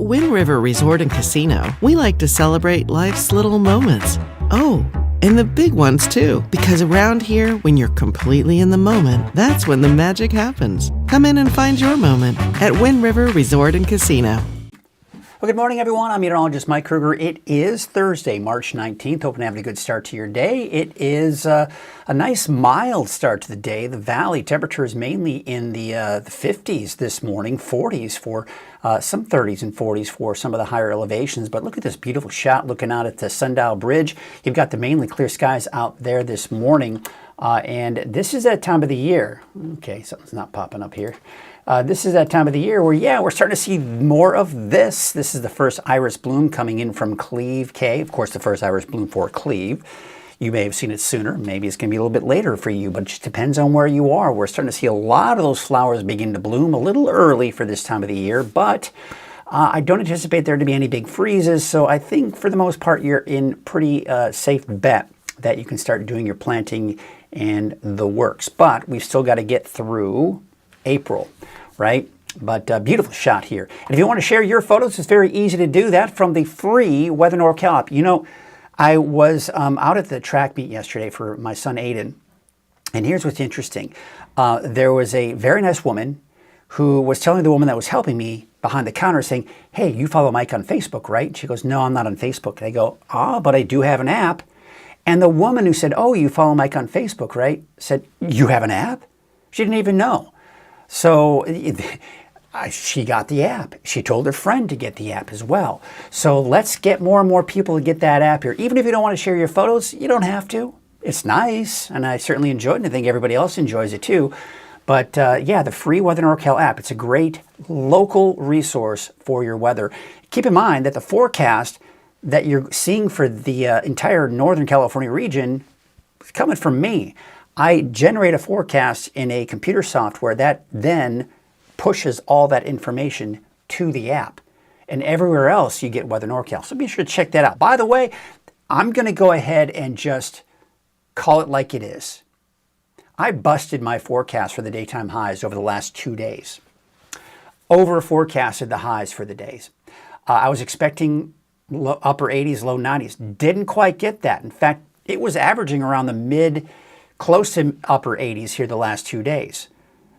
At Wind River Resort and Casino, we like to celebrate life's little moments. Oh, and the big ones too, because around here, when you're completely in the moment, that's when the magic happens. Come in and find your moment at Wind River Resort and Casino. Well, good morning, everyone. I'm meteorologist Mike Krueger. It is Thursday, March 19th. Hoping to have a good start to your day. It is a nice mild start to the day. The valley temperature is mainly in the 50s this morning, 40s for some 30s and 40s for some of the higher elevations. But look at this beautiful shot looking out at the Sundial Bridge. You've got the mainly clear skies out there this morning. And this is that time of the year. Okay, something's not popping up here. This is that time of the year where, yeah, we're starting to see more of this. This is the first iris bloom coming in from Cleve K. Of course, the first iris bloom for Cleve. You may have seen it sooner. Maybe it's going to be a little bit later for you, but it just depends on where you are. We're starting to see a lot of those flowers begin to bloom a little early for this time of the year, but I don't anticipate there to be any big freezes, so I think for the most part you're in pretty safe bet that you can start doing your planting and the works. But we've still got to get through April, right? But beautiful shot here. And if you want to share your photos, it's very easy to do that from the free Weather NorCal app. You know, I was out at the track meet yesterday for my son Aiden, and here's what's interesting. There was a very nice woman who was telling the woman that was helping me behind the counter saying, "Hey, you follow Mike on Facebook, right?" And she goes, "No, I'm not on Facebook." And I go, "But I do have an app." And the woman who said, "Oh, you follow Mike on Facebook, right?" said, "You have an app?" She didn't even know. So she got the app. She told her friend to get the app as well. So let's get more and more people to get that app here. Even if you don't want to share your photos, you don't have to. It's nice, and I certainly enjoy it, and I think everybody else enjoys it too. But yeah, the free Weather NorCal app, it's a great local resource for your weather. Keep in mind that the forecast that you're seeing for the entire Northern California region is coming from me. I generate a forecast in a computer software that then pushes all that information to the app. And everywhere else you get Weather NorCal. So be sure to check that out. By the way, I'm going to go ahead and just call it like it is. I busted my forecast for the daytime highs over the last 2 days. Over forecasted the highs for the days. I was expecting upper 80s, low 90s. Didn't quite get that. In fact, it was averaging around the close to upper 80s here the last 2 days.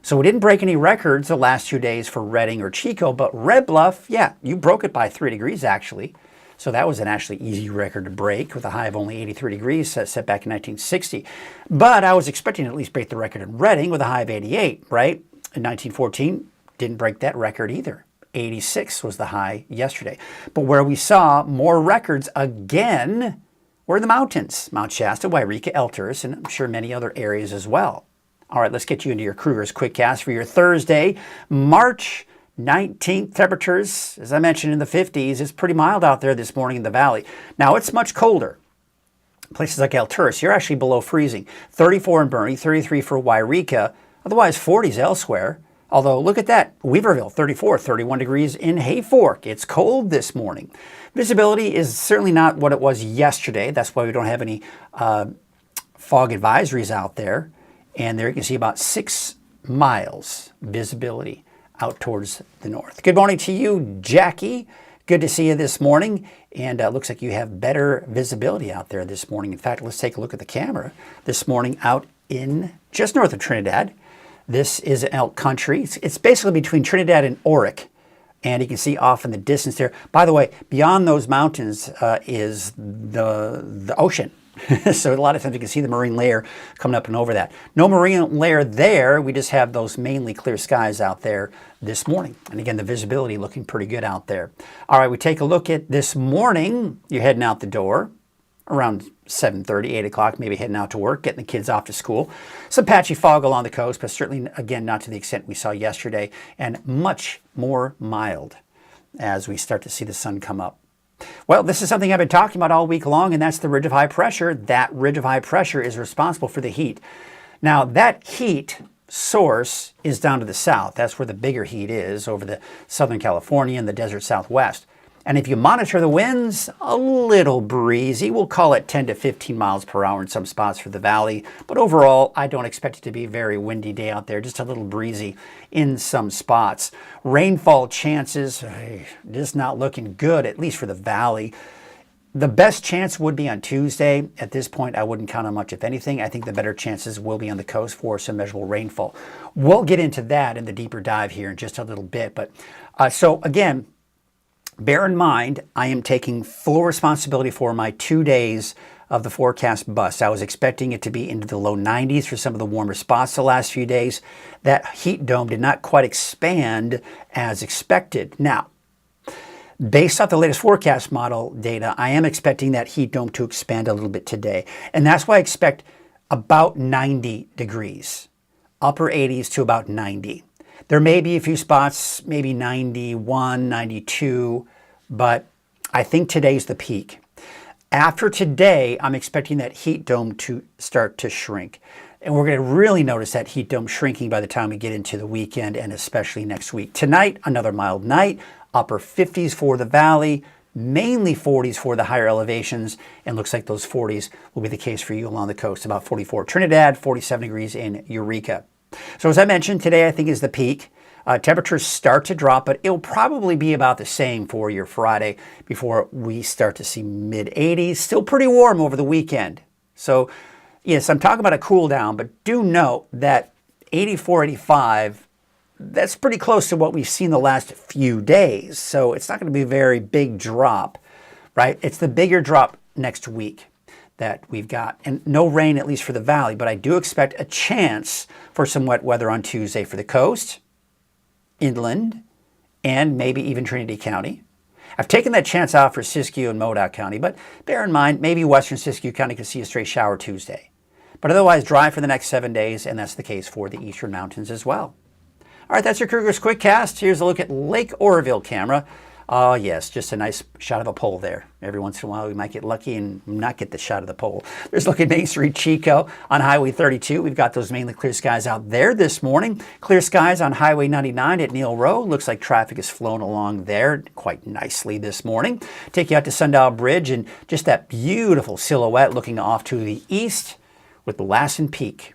So we didn't break any records the last 2 days for Redding or Chico, but Red Bluff, yeah, you broke it by 3 degrees actually. So that was an actually easy record to break with a high of only 83 degrees set back in 1960. But I was expecting to at least break the record in Redding with a high of 88, right? In 1914, didn't break that record either. 86 was the high yesterday. But where we saw more records again were in the mountains. Mount Shasta, Wairika, Elters, and I'm sure many other areas as well. All right, let's get you into your Krueger's Quickcast for your Thursday, March 19th. Temperatures, as I mentioned, in the 50s. It's pretty mild out there this morning in the valley. Now, it's much colder. Places like Elters, you're actually below freezing. 34 in Bernie, 33 for Wairika, otherwise 40s elsewhere. Although, look at that, Weaverville, 34, 31 degrees in Hayfork. It's cold this morning. Visibility is certainly not what it was yesterday. That's why we don't have any fog advisories out there. And there you can see about 6 miles visibility out towards the north. Good morning to you, Jackie. Good to see you this morning. And it looks like you have better visibility out there this morning. In fact, let's take a look at the camera this morning out in just north of Trinidad. This is Elk Country. It's basically between Trinidad and Oric. And you can see off in the distance there. By the way, beyond those mountains is the ocean. So a lot of times you can see the marine layer coming up and over that. No marine layer there. We just have those mainly clear skies out there this morning. And again, the visibility looking pretty good out there. All right, we take a look at this morning. You're heading out the door around 7:30, 8 o'clock, maybe heading out to work, getting the kids off to school. Some patchy fog along the coast, but certainly, again, not to the extent we saw yesterday, and much more mild as we start to see the sun come up. Well, this is something I've been talking about all week long, and that's the ridge of high pressure. That ridge of high pressure is responsible for the heat. Now, that heat source is down to the south. That's where the bigger heat is, over the Southern California and the desert Southwest. And if you monitor the winds, a little breezy. We'll call it 10 to 15 miles per hour in some spots for the valley. But overall, I don't expect it to be a very windy day out there, just a little breezy in some spots. Rainfall chances, just not looking good, at least for the valley. The best chance would be on Tuesday. At this point, I wouldn't count on much, if anything. I think the better chances will be on the coast for some measurable rainfall. We'll get into that in the deeper dive here in just a little bit. But so again, bear in mind, I am taking full responsibility for my 2 days of the forecast bust. I was expecting it to be into the low 90s for some of the warmer spots the last few days. That heat dome did not quite expand as expected. Now, based off the latest forecast model data, I am expecting that heat dome to expand a little bit today. And that's why I expect about 90 degrees, upper 80s to about 90. There may be a few spots, maybe 91, 92, but I think today's the peak. After today, I'm expecting that heat dome to start to shrink. And we're going to really notice that heat dome shrinking by the time we get into the weekend and especially next week. Tonight, another mild night, upper 50s for the valley, mainly 40s for the higher elevations, and looks like those 40s will be the case for you along the coast. About 44 Trinidad, 47 degrees in Eureka. So as I mentioned, today I think is the peak. Temperatures start to drop, but it'll probably be about the same for your Friday before we start to see mid-80s. Still pretty warm over the weekend. So yes, I'm talking about a cool down, but do note that 84, 85, that's pretty close to what we've seen the last few days. So it's not going to be a very big drop, right? It's the bigger drop next week that we've got. And no rain, at least for the valley, but I do expect a chance for some wet weather on Tuesday for the coast, inland, and maybe even Trinity County. I've taken that chance out for Siskiyou and Modoc County, but bear in mind, maybe western Siskiyou County could see a stray shower Tuesday. But otherwise, dry for the next 7 days, and that's the case for the eastern mountains as well. All right, that's your Krueger's Quick Cast. Here's a look at Lake Oroville camera. Oh, yes, just a nice shot of a pole there. Every once in a while, we might get lucky and not get the shot of the pole. There's a look at Main Street, Chico on Highway 32. We've got those mainly clear skies out there this morning. Clear skies on Highway 99 at Neil Road. Looks like traffic is flowing along there quite nicely this morning. Take you out to Sundial Bridge and just that beautiful silhouette looking off to the east with the Lassen Peak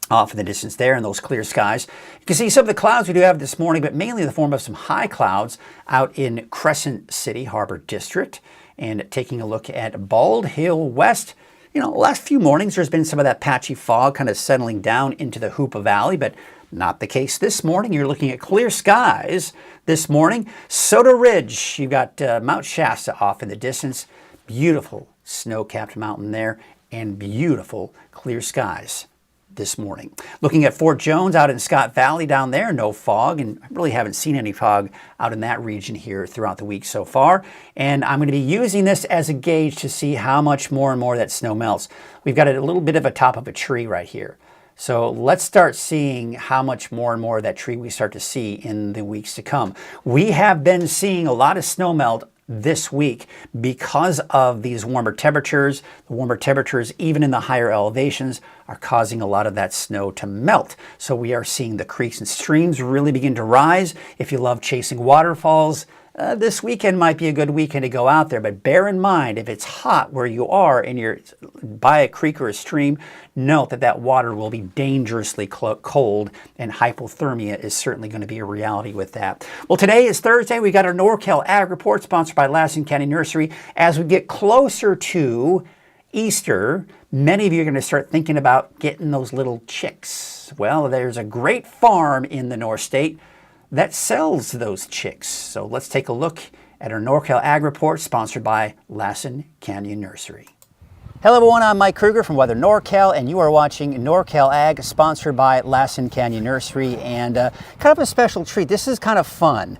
off in the distance there in those clear skies. You can see some of the clouds we do have this morning, but mainly in the form of some high clouds out in Crescent City Harbor District. And taking a look at Bald Hill West, you know, the last few mornings there's been some of that patchy fog kind of settling down into the Hoopa Valley, but not the case this morning. You're looking at clear skies this morning. Soda Ridge, you've got Mount Shasta off in the distance. Beautiful snow-capped mountain there and beautiful clear skies this morning. Looking at Fort Jones out in Scott Valley down there, no fog, and I really haven't seen any fog out in that region here throughout the week so far. And I'm going to be using this as a gauge to see how much more and more that snow melts. We've got a little bit of a top of a tree right here. So let's start seeing how much more and more of that tree we start to see in the weeks to come. We have been seeing a lot of snow melt this week because of these warmer temperatures. The warmer temperatures, even in the higher elevations, are causing a lot of that snow to melt. So we are seeing the creeks and streams really begin to rise. If you love chasing waterfalls, this weekend might be a good weekend to go out there, but bear in mind, if it's hot where you are and you're by a creek or a stream, note that that water will be dangerously cold, and hypothermia is certainly going to be a reality with that. Well, today is Thursday. We got our NorCal Ag Report sponsored by Lassen County Nursery. As we get closer to Easter, many of you are going to start thinking about getting those little chicks. Well, there's a great farm in the North State that sells those chicks. So let's take a look at our NorCal Ag Report sponsored by Lassen Canyon Nursery. Hello everyone, I'm Mike Krueger from Weather NorCal, and you are watching NorCal Ag sponsored by Lassen Canyon Nursery, and kind of a special treat. This is kind of fun.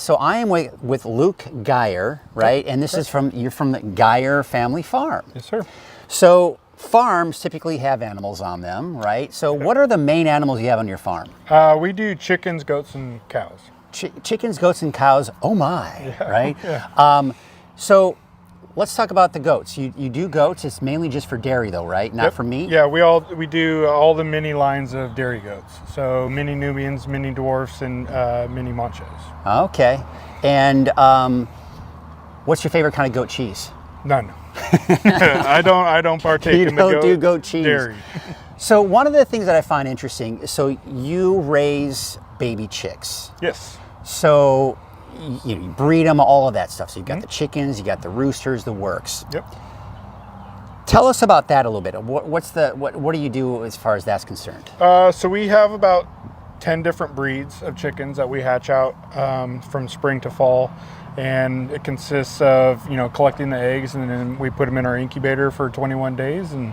So I am with Luke Geyer, right? And this is you're from the Geyer Family Farm. Yes, sir. So farms typically have animals on them, right? So what are the main animals you have on your farm? We do chickens, goats, and cows. Chickens, goats, and cows. Oh my, Yeah. right? Yeah. So let's talk about the goats. You do goats. It's mainly just for dairy, though, right? Not for meat. Yeah, we do all the mini lines of dairy goats. So mini Nubians, mini dwarfs, and mini manchos. Okay. And what's your favorite kind of goat cheese? None. I don't partake in the don't do goat cheese. dairy. So one of the things that I find interesting, so you raise baby chicks. Yes. So you breed them, all of that stuff. So you've got the chickens, you got the roosters, the works. Yep. Tell us about that a little bit. What do you do as far as that's concerned? So we have about 10 different breeds of chickens that we hatch out from spring to fall. And it consists of, collecting the eggs, and then we put them in our incubator for 21 days, and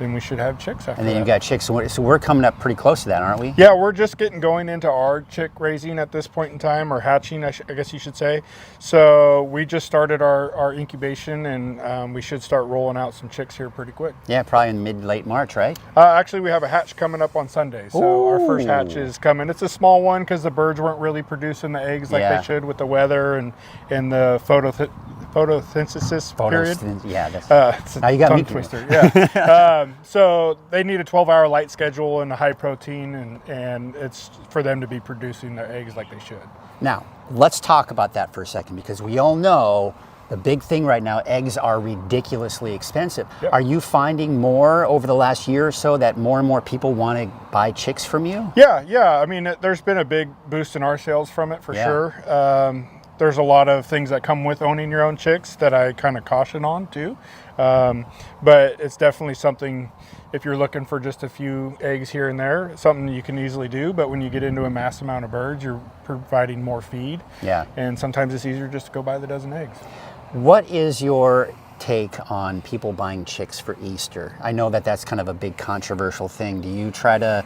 then we should have chicks after that. And then you've got chicks. So we're coming up pretty close to that, aren't we? Yeah, we're just getting going into our chick raising at this point in time, or hatching, I guess you should say. So we just started our incubation, and we should start rolling out some chicks here pretty quick. Yeah, probably in late March, right? Actually, we have a hatch coming up on Sunday. So our first hatch is coming. It's a small one because the birds weren't really producing the eggs like they should with the weather and the photosynthesis period. Yeah, that's now you got tongue me twister. Yeah. So they need a 12-hour light schedule and a high protein, and it's for them to be producing their eggs like they should. Now, let's talk about that for a second, because we all know the big thing right now, eggs are ridiculously expensive. Yep. Are you finding more over the last year or so that more and more people want to buy chicks from you? Yeah. I mean, there's been a big boost in our sales from it for sure. There's a lot of things that come with owning your own chicks that I kind of caution on too. But it's definitely something, if you're looking for just a few eggs here and there, something you can easily do. But when you get into a mass amount of birds, you're providing more feed. Yeah. And sometimes it's easier just to go buy the dozen eggs. What is your take on people buying chicks for Easter? I know that that's kind of a big controversial thing. Do you try to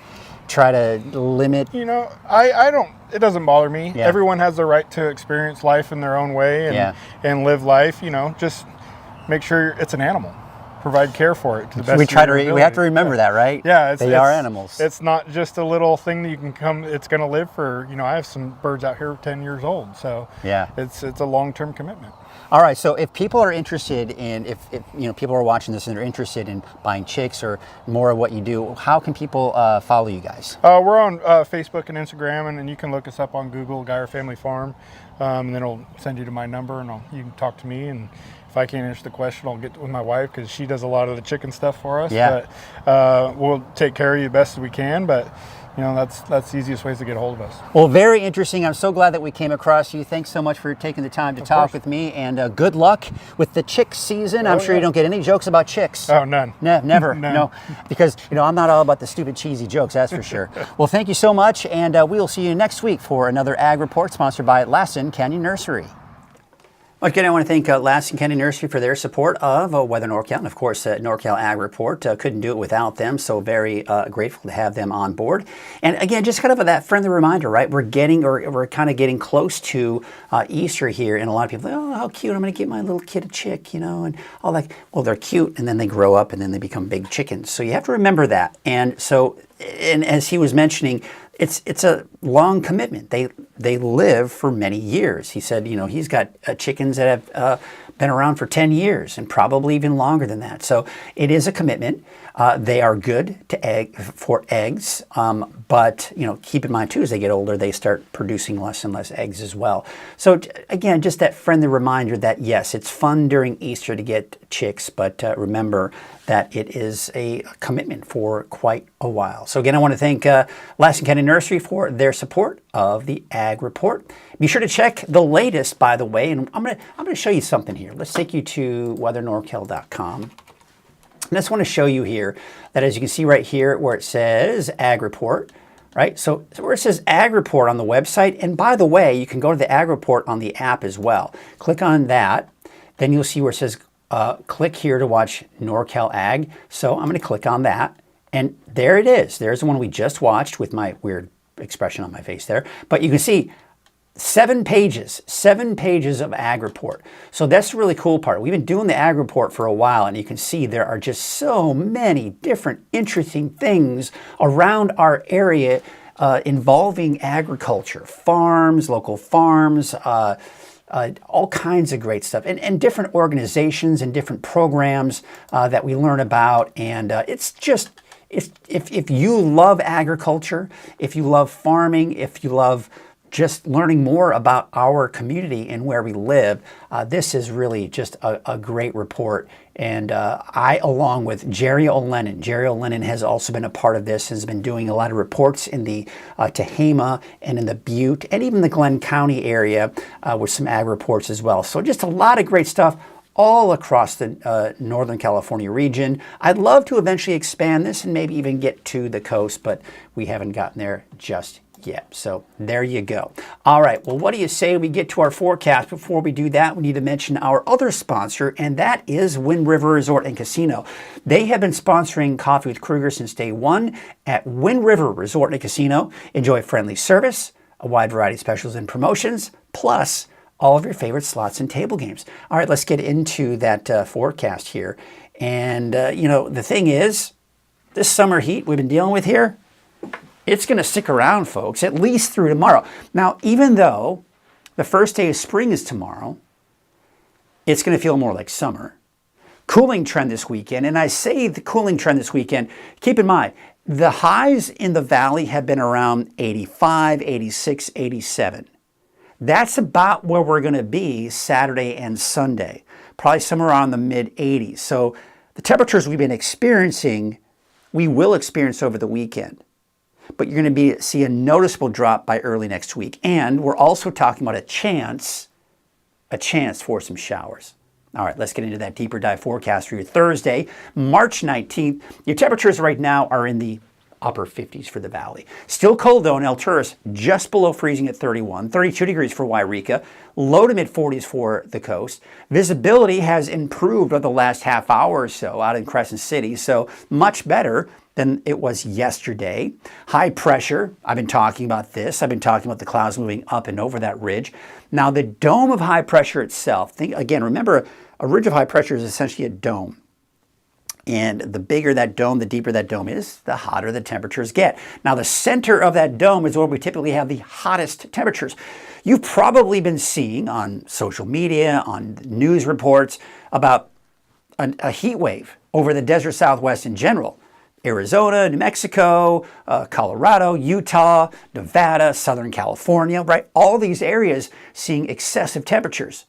limit? I don't. It doesn't bother me. Yeah. Everyone has the right to experience life in their own way and live life. Just make sure it's an animal. Provide care for it to the best. We have to remember that, right? Yeah, they are animals. It's not just a little thing that you can come. It's going to live for. I have some birds out here 10 years old, so it's a long-term commitment. All right, so if people are interested in, if people are watching this and they're interested in buying chicks or more of what you do, how can people follow you guys? We're on Facebook and Instagram, and you can look us up on Google, Geyer Family Farm, and then it'll send you to my number, and you can talk to me. And if I can't answer the question, I'll get with my wife, because she does a lot of the chicken stuff for us. Yeah. But we'll take care of you the best as we can. But that's the easiest ways to get a hold of us. Well, very interesting. I'm so glad that we came across you. Thanks so much for taking the time to talk with me, and good luck with the chick season. I'm sure you don't get any jokes about chicks. Oh, none. Never. None. No, because I'm not all about the stupid cheesy jokes, that's for sure. Well, thank you so much, and we'll see you next week for another Ag Report sponsored by Lassen Canyon Nursery. Again, I want to thank Lassen Canyon Nursery for their support of Weather NorCal, and of course NorCal Ag Report. Couldn't do it without them, so very grateful to have them on board. And again, just kind of that friendly reminder, right? We're kind of getting close to Easter here, and a lot of people, oh, how cute! I'm going to get my little kid a chick, and all that. Well, they're cute, and then they grow up, and then they become big chickens. So you have to remember that. And so, and as he was mentioning, it's a long commitment. They live for many years. He said, he's got chickens that have been around for 10 years and probably even longer than that. So it is a commitment. They are good for eggs, but keep in mind too, as they get older, they start producing less and less eggs as well. So again, just that friendly reminder that yes, it's fun during Easter to get chicks, but remember that it is a commitment for quite a while. So again, I want to thank Lassen Canyon Nursery for their support of the Ag Report. Be sure to check the latest, by the way, and I'm gonna show you something here. Let's take you to weathernorcal.com. And I just want to show you here that, as you can see right here where it says Ag Report, right? So where it says Ag Report on the website, and by the way, you can go to the Ag Report on the app as well. Click on that, then you'll see where it says click here to watch NorCal Ag. So I'm going to click on that, and there it is. There's the one we just watched with my weird expression on my face there. But you can see 7 pages of Ag Report. So that's the really cool part. We've been doing the Ag Report for a while, and you can see there are just so many different interesting things around our area involving agriculture, farms, local farms, all kinds of great stuff, and different organizations and different programs that we learn about. And it's just, if you love agriculture, if you love farming, if you love just learning more about our community and where we live, this is really just a great report. And I, along with Jerry O'Lennon has also been a part of this, has been doing a lot of reports in the Tehama and in the Butte and even the Glenn County area with some ag reports as well. So just a lot of great stuff all across the Northern California region. I'd love to eventually expand this and maybe even get to the coast, but we haven't gotten there just yet. So there you go. All right, well, what do you say we get to our forecast? Before we do that, we need to mention our other sponsor, and that is Wind River Resort and Casino. They have been sponsoring Coffee with Krueger since day one at Wind River Resort and Casino. Enjoy friendly service, a wide variety of specials and promotions, plus all of your favorite slots and table games. All right, let's get into that forecast here. And, you know, the thing is, this summer heat we've been dealing with here, it's going to stick around, folks, at least through tomorrow. Now, even though the first day of spring is tomorrow, it's going to feel more like summer. Cooling trend this weekend, and I say the cooling trend this weekend, keep in mind, the highs in the valley have been around 85, 86, 87. That's about where we're going to be Saturday and Sunday, probably somewhere around the mid-80s. So the temperatures we've been experiencing, we will experience over the weekend. But you're going to see a noticeable drop by early next week. And we're also talking about a chance for some showers. All right, let's get into that deeper dive forecast for your Thursday, March 19th. Your temperatures right now are in the upper 50s for the valley. Still cold though in El Turris, just below freezing at 31, 32 degrees for Wairika, low to mid 40s for the coast. Visibility has improved over the last half hour or so out in Crescent City, so much better than it was yesterday. High pressure, I've been talking about this. I've been talking about the clouds moving up and over that ridge. Now the dome of high pressure itself, remember a ridge of high pressure is essentially a dome. And the bigger that dome, the deeper that dome is, the hotter the temperatures get. Now the center of that dome is where we typically have the hottest temperatures. You've probably been seeing on social media, on news reports about a heat wave over the desert Southwest in general. Arizona, New Mexico, Colorado, Utah, Nevada, Southern California, right? All these areas seeing excessive temperatures.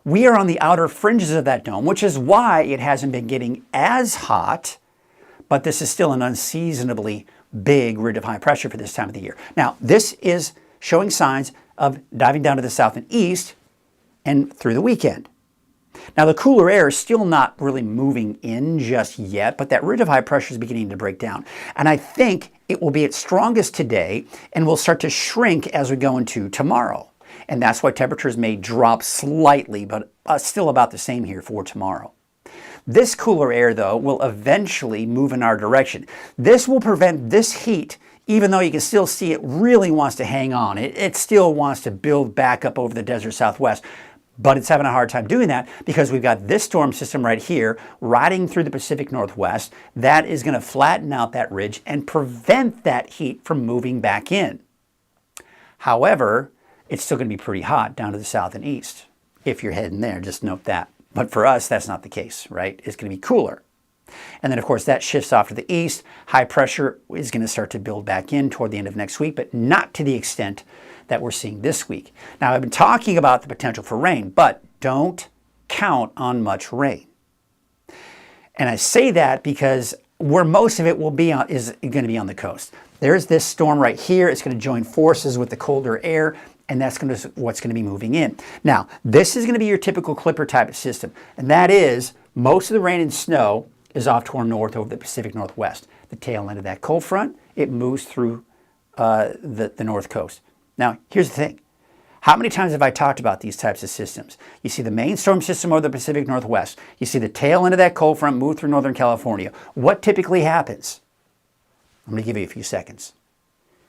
We are on the outer fringes of that dome, which is why it hasn't been getting as hot, but this is still an unseasonably big ridge of high pressure for this time of the year. Now, this is showing signs of diving down to the south and east and through the weekend. Now, the cooler air is still not really moving in just yet, but that ridge of high pressure is beginning to break down. And I think it will be its strongest today and will start to shrink as we go into tomorrow. And that's why temperatures may drop slightly, but still about the same here for tomorrow. This cooler air, though, will eventually move in our direction. This will prevent this heat, even though you can still see it really wants to hang on. It still wants to build back up over the desert Southwest. But it's having a hard time doing that because we've got this storm system right here riding through the Pacific Northwest. That is going to flatten out that ridge and prevent that heat from moving back in. However, it's still going to be pretty hot down to the south and east. If you're heading there, just note that. But for us, that's not the case, right? It's going to be cooler. And then, of course, that shifts off to the east. High pressure is going to start to build back in toward the end of next week, but not to the extent that we're seeing this week. Now, I've been talking about the potential for rain, but don't count on much rain. And I say that because where most of it will be on, is going to be on the coast. There's this storm right here. It's going to join forces with the colder air, and that's what's going to be moving in. Now, this is going to be your typical clipper type of system, and that is most of the rain and snow is off to our north over the Pacific Northwest. The tail end of that cold front, it moves through the north coast. Now, here's the thing. How many times have I talked about these types of systems? You see the main storm system over the Pacific Northwest. You see the tail end of that cold front move through Northern California. What typically happens? I'm going to give you a few seconds.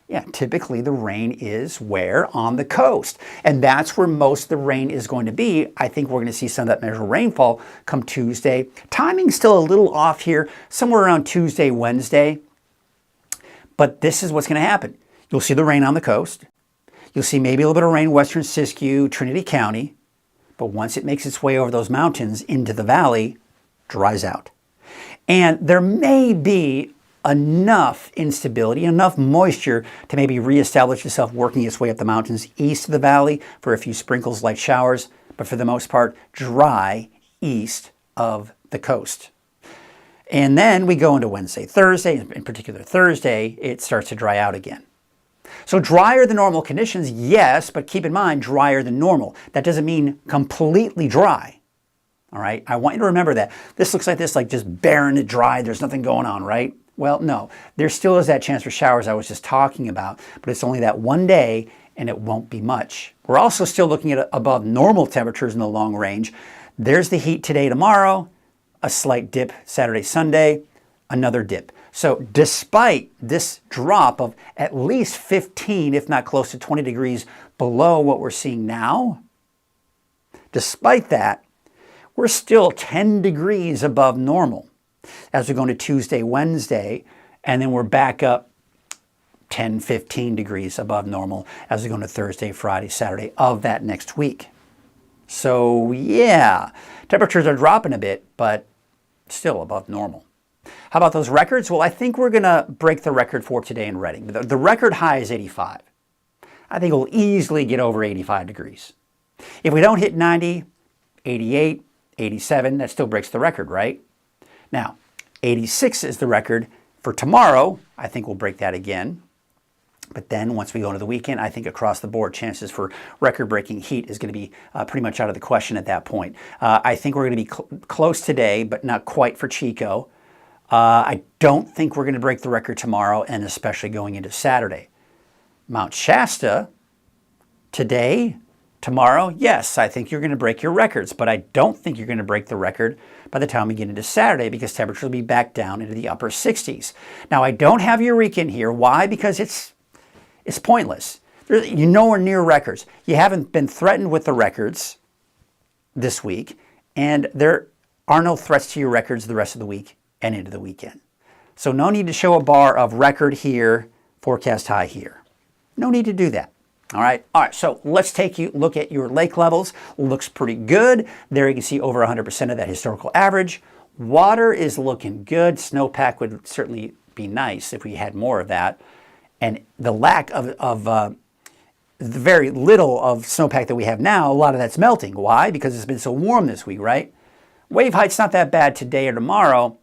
Yeah, typically the rain is where? On the coast. And that's where most of the rain is going to be. I think we're going to see some of that measurable rainfall come Tuesday. Timing's still a little off here, somewhere around Tuesday, Wednesday. But this is what's going to happen. You'll see the rain on the coast. You'll see maybe a little bit of rain in western Siskiyou, Trinity County, but once it makes its way over those mountains into the valley, dries out. And there may be enough instability, enough moisture to maybe reestablish itself working its way up the mountains east of the valley for a few sprinkles, light showers, but for the most part, dry east of the coast. And then we go into Wednesday, Thursday, in particular Thursday, it starts to dry out again. So drier than normal conditions, yes, but keep in mind, drier than normal. That doesn't mean completely dry. All right, I want you to remember that. This looks like this, like just barren and dry, there's nothing going on, right? Well, no, there still is that chance for showers I was just talking about, but it's only that one day and it won't be much. We're also still looking at above normal temperatures in the long range. There's the heat today, tomorrow, a slight dip Saturday, Sunday, another dip. So despite this drop of at least 15, if not close to 20 degrees below what we're seeing now, despite that, we're still 10 degrees above normal as we go into Tuesday, Wednesday, and then we're back up 10, 15 degrees above normal as we go into Thursday, Friday, Saturday of that next week. So yeah, temperatures are dropping a bit, but still above normal. How about those records? Well, I think we're going to break the record for today in Redding. The record high is 85. I think we'll easily get over 85 degrees. If we don't hit 90, 88, 87, that still breaks the record, right? Now, 86 is the record for tomorrow. I think we'll break that again. But then once we go into the weekend, I think across the board, chances for record-breaking heat is going to be pretty much out of the question at that point. I think we're going to be close today, but not quite for Chico. I don't think we're going to break the record tomorrow, and especially going into Saturday. Mount Shasta, today, tomorrow, yes, I think you're going to break your records, but I don't think you're going to break the record by the time we get into Saturday because temperatures will be back down into the upper 60s. Now, I don't have Eureka in here. Why? Because it's pointless. You're nowhere near records. You haven't been threatened with the records this week, and there are no threats to your records the rest of the week and into the weekend. So no need to show a bar of record here, forecast high here. No need to do that. All right, so let's take a look at your lake levels. Looks pretty good. There you can see over 100% of that historical average. Water is looking good. Snowpack would certainly be nice if we had more of that. And the lack of the very little of snowpack that we have now, a lot of that's melting. Why? Because it's been so warm this week, right? Wave height's not that bad today or tomorrow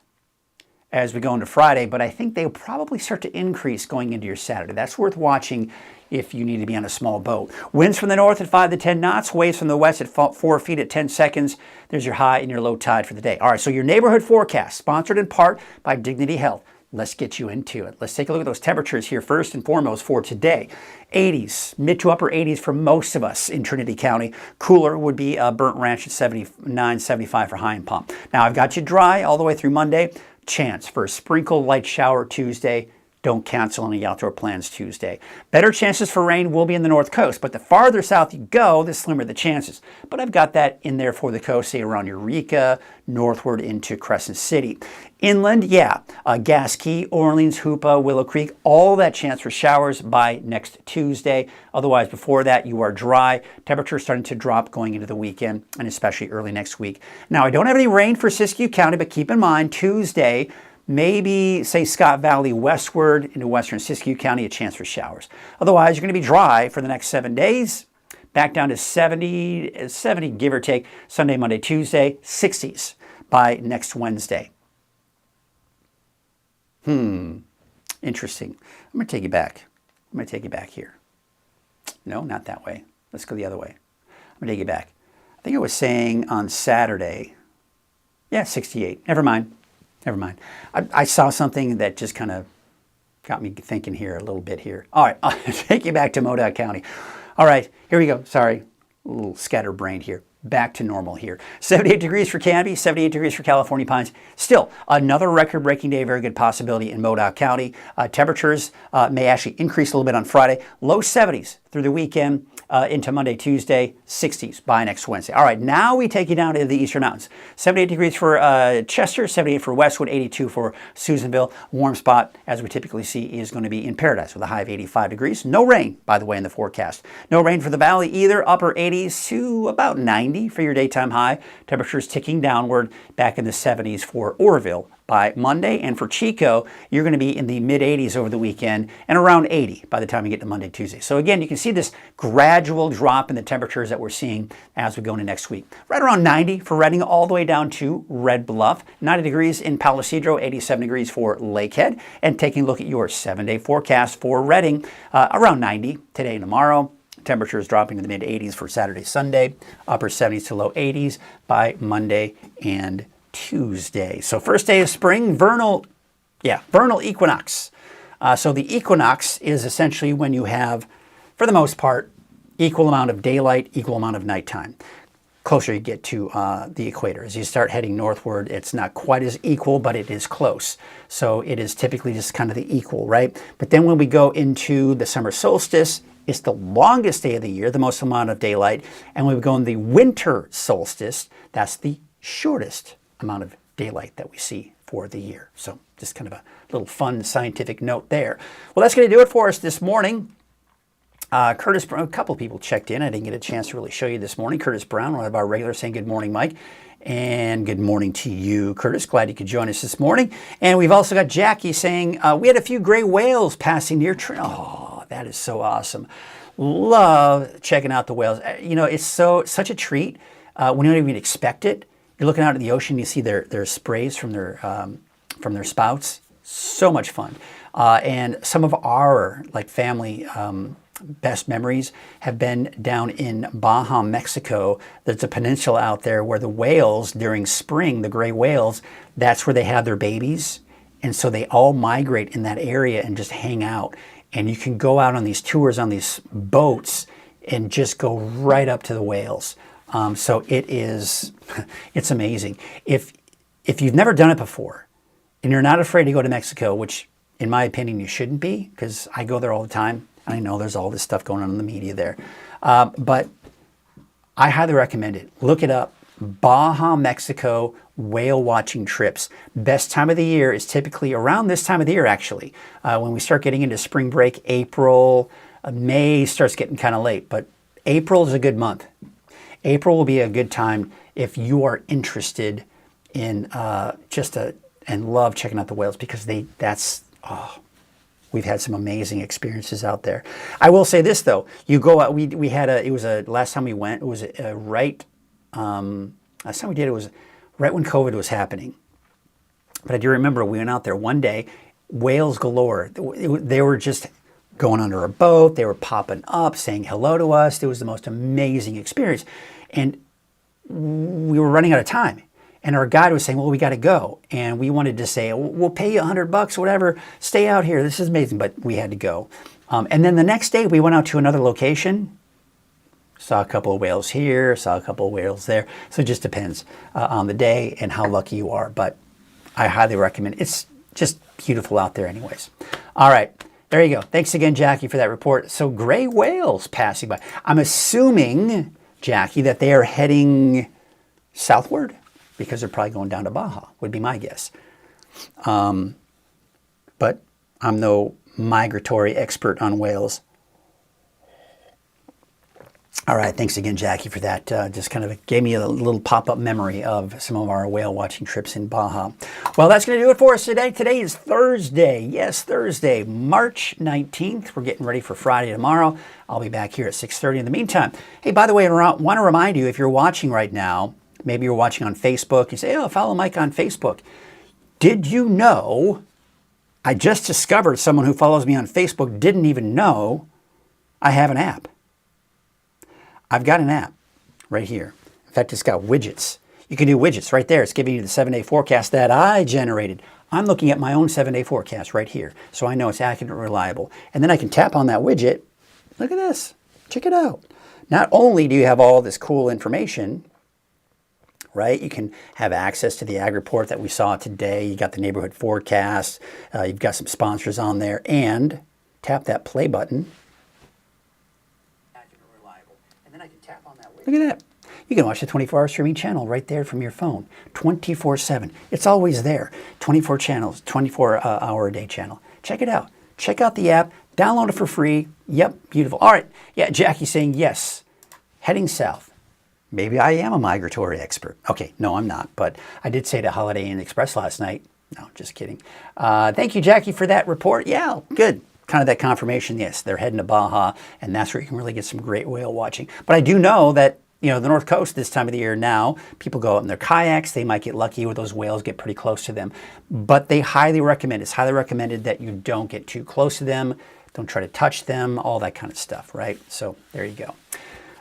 as we go into Friday, but I think they'll probably start to increase going into your Saturday. That's worth watching if you need to be on a small boat. Winds from the north at 5 to 10 knots, waves from the west at 4 feet at 10 seconds. There's your high and your low tide for the day. All right, so your neighborhood forecast, sponsored in part by Dignity Health. Let's get you into it. Let's take a look at those temperatures here first and foremost for today. 80s, mid to upper 80s for most of us in Trinity County. Cooler would be Burnt Ranch at 79, 75 for High and Pump. Now I've got you dry all the way through Monday. Chance for a sprinkle light shower Tuesday. Don't cancel any outdoor plans Tuesday. Better chances for rain will be in the north coast, but the farther south you go, the slimmer the chances. But I've got that in there for the coast, say around Eureka, northward into Crescent City. Inland, yeah, Gas Key, Orleans, Hoopa, Willow Creek, all that chance for showers by next Tuesday. Otherwise, before that, you are dry. Temperature starting to drop going into the weekend, and especially early next week. Now, I don't have any rain for Siskiyou County, but keep in mind, Tuesday, maybe, say, Scott Valley westward into western Siskiyou County, a chance for showers. Otherwise, you're going to be dry for the next 7 days. Back down to 70, give or take, Sunday, Monday, Tuesday, 60s by next Wednesday. Interesting. I'm going to take you back. I'm going to take you back here. No, not that way. Let's go the other way. I'm going to take you back. I think I was saying on Saturday, yeah, 68. Never mind. Never mind. I saw something that just kind of got me thinking here a little bit here. All right, I'll take you back to Modoc County. All right, here we go. Sorry, a little scatterbrained here. Back to normal here. 78 degrees for Canby, 78 degrees for California Pines. Still, another record-breaking day, very good possibility in Modoc County. Temperatures may actually increase a little bit on Friday. Low 70s through the weekend into Monday, Tuesday, 60s by next Wednesday. All right, now we take you down to the Eastern Mountains. 78 degrees for Chester, 78 for Westwood, 82 for Susanville. Warm spot, as we typically see, is going to be in Paradise with a high of 85 degrees. No rain, by the way, in the forecast. No rain for the valley either. Upper 80s to about 90 for your daytime high. Temperatures ticking downward, back in the 70s for Oroville by Monday. And for Chico, you're going to be in the mid-80s over the weekend and around 80 by the time you get to Monday, Tuesday. So again, you can see this gradual drop in the temperatures that we're seeing as we go into next week. Right around 90 for Redding, all the way down to Red Bluff. 90 degrees in Palo Cedro, 87 degrees for Lakehead. And taking a look at your 7-day forecast for Redding, around 90 today and tomorrow. Temperatures dropping to the mid-80s for Saturday, Sunday. Upper 70s to low 80s by Monday and Tuesday. So first day of spring, vernal equinox. So the equinox is essentially when you have, for the most part, equal amount of daylight, equal amount of nighttime. Closer you get to the equator. As you start heading northward, it's not quite as equal, but it is close. So it is typically just kind of the equal, right? But then when we go into the summer solstice, it's the longest day of the year, the most amount of daylight. And when we go in the winter solstice, that's the shortest amount of daylight that we see for the year. So just kind of a little fun scientific note there. Well, that's going to do it for us this morning. Curtis Brown, a couple of people checked in. I didn't get a chance to really show you this morning. Curtis Brown, one of our regulars, saying good morning, Mike. And good morning to you, Curtis. Glad you could join us this morning. And we've also got Jackie saying, we had a few gray whales passing near Oh, that is so awesome. Love checking out the whales. You know, it's such a treat when you don't even expect it. You're looking out at the ocean, you see their sprays from their spouts. So much fun. And some of our family best memories have been down in Baja, Mexico. There's a peninsula out there where the whales during spring, the gray whales, that's where they have their babies. And so they all migrate in that area and just hang out. And you can go out on these tours on these boats and just go right up to the whales. So it's amazing. If you've never done it before and you're not afraid to go to Mexico, which in my opinion you shouldn't be, because I go there all the time. And I know there's all this stuff going on in the media there. But I highly recommend it. Look it up. Baja, Mexico whale watching trips. Best time of the year is typically around this time of the year, actually. When we start getting into spring break, April, May starts getting kind of late. But April is a good month. April will be a good time if you are interested in and love checking out the whales, because we've had some amazing experiences out there. I will say this though, you go out. Last time we went, it was last time we did it was right when COVID was happening. But I do remember we went out there one day, whales galore. They were just going under a boat. They were popping up, saying hello to us. It was the most amazing experience. And we were running out of time. And our guide was saying, well, we got to go. And we wanted to say, we'll pay you $100, whatever. Stay out here. This is amazing. But we had to go. And then the next day we went out to another location. Saw a couple of whales here, saw a couple of whales there. So it just depends on the day and how lucky you are. But I highly recommend it. It's just beautiful out there anyways. All right. There you go. Thanks again, Jackie, for that report. So gray whales passing by. I'm assuming, Jackie, that they are heading southward because they're probably going down to Baja, would be my guess. But I'm no migratory expert on whales. All right, thanks again, Jackie, for that. Just kind of gave me a little pop-up memory of some of our whale watching trips in Baja. Well, that's going to do it for us today. Today is Thursday. Yes, Thursday, March 19th. We're getting ready for Friday tomorrow. I'll be back here at 6:30. In the meantime, hey, by the way, I want to remind you, if you're watching right now, maybe you're watching on Facebook, you say, oh, follow Mike on Facebook. Did you know, I just discovered someone who follows me on Facebook didn't even know I have an app. I've got an app right here. In fact, it's got widgets. You can do widgets right there. It's giving you the 7-day forecast that I generated. I'm looking at my own 7-day forecast right here, so I know it's accurate and reliable. And then I can tap on that widget. Look at this. Check it out. Not only do you have all this cool information, right? You can have access to the ag report that we saw today. You got the neighborhood forecast. You've got some sponsors on there. And tap that play button. can tap on that. Look at that. You can watch the 24-hour streaming channel right there from your phone, 24/7. It's always there. 24 channels, 24-hour-a-day channel. Check it out. Check out the app. Download it for free. Yep, beautiful. All right. Yeah, Jackie's saying yes. Heading south. Maybe I am a migratory expert. Okay, no, I'm not. But I did say to Holiday Inn Express last night. No, just kidding. Thank you, Jackie, for that report. Yeah, good. Kind of that confirmation. Yes, they're heading to Baja, and that's where you can really get some great whale watching. But I do know that, you know, the North Coast this time of the year now, people go out in their kayaks. They might get lucky where those whales get pretty close to them. But they highly recommend, it's highly recommended that you don't get too close to them. Don't try to touch them, all that kind of stuff, right? So there you go.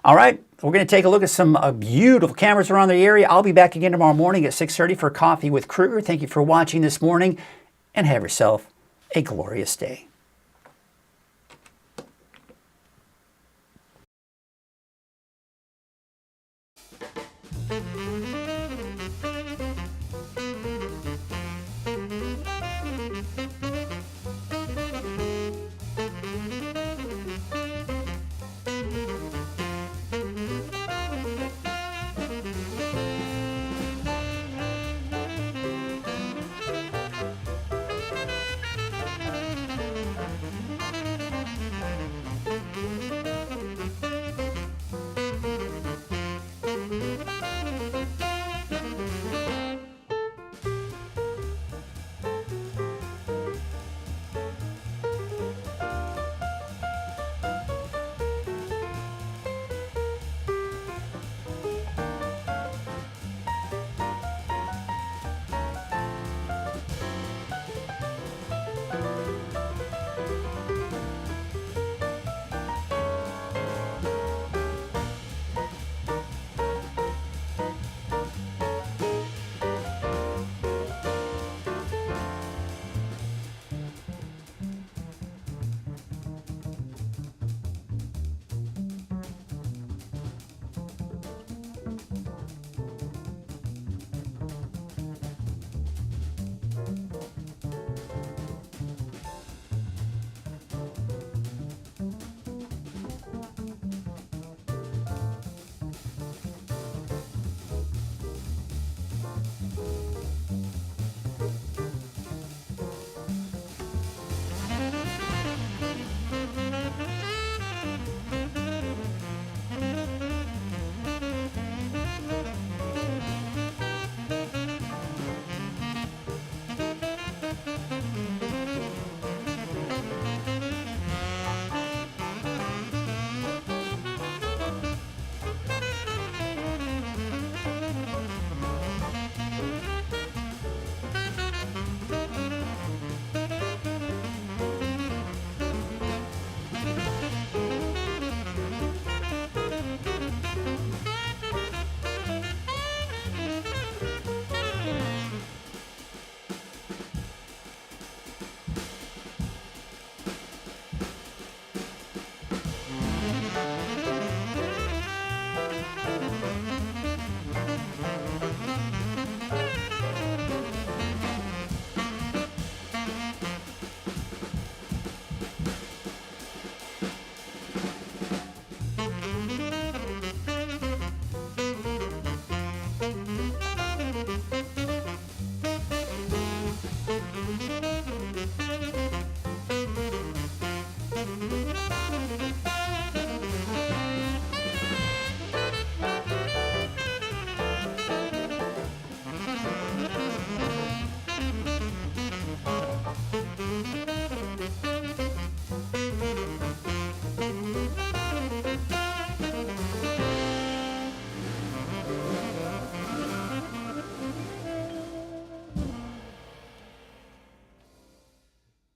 All right, we're going to take a look at some beautiful cameras around the area. I'll be back again tomorrow morning at 6:30 for Coffee with Krueger. Thank you for watching this morning, and have yourself a glorious day.